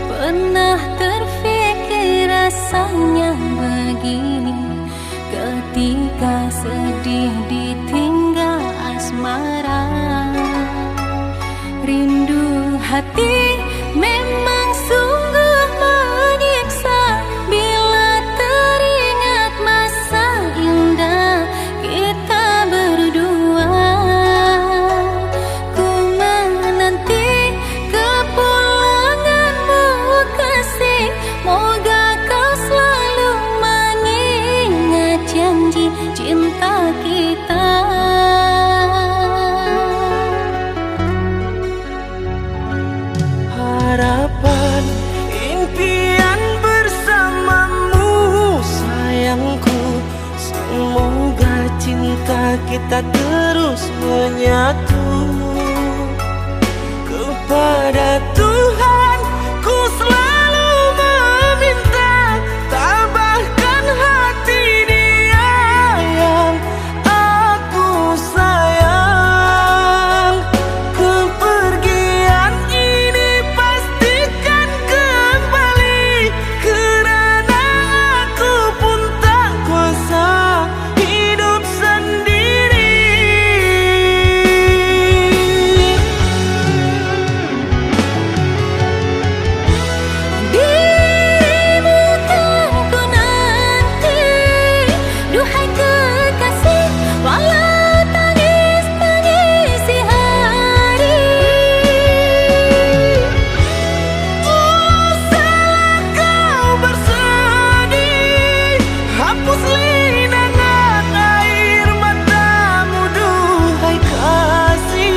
pernah terfikir rasanya begini, ketika sedih ditinggal asmara. Rindu hati memang sungguh menyiksa bila teringat masa indah kita berdua. Ku menanti kepulanganmu kasih, moga kau selalu mengingat janji cinta kita. Harapan, impian bersamamu sayangku, semoga cinta kita terus menyatu. Kepada Tuhan ku selalu meminta, tabahkan hati dia yang aku sayang. Kepergian ini pastikan kembali, kerana aku pun tak kuasa hidup sendiri. Dirimu kan ku nanti, duhai kekasih, walau tangis tangisi hari. Usah kau bersedih, hapus linangan air matamu, duhai kasih.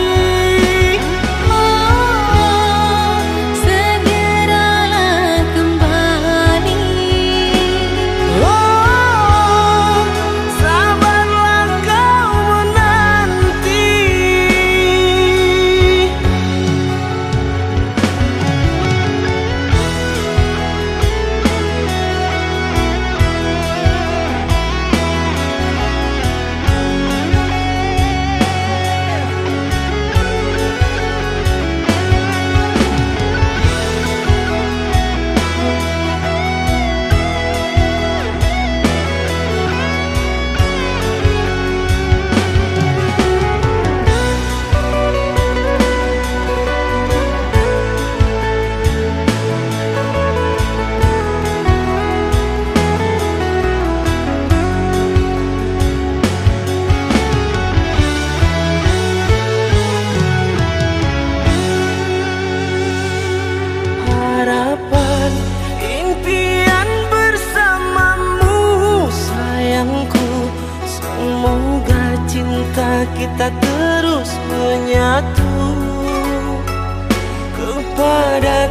Oh, segeralah kembali. Oh, sabarlah kau menanti. Harapan, impian bersamamu sayangku, semoga cinta kita terus menyatu. Kepada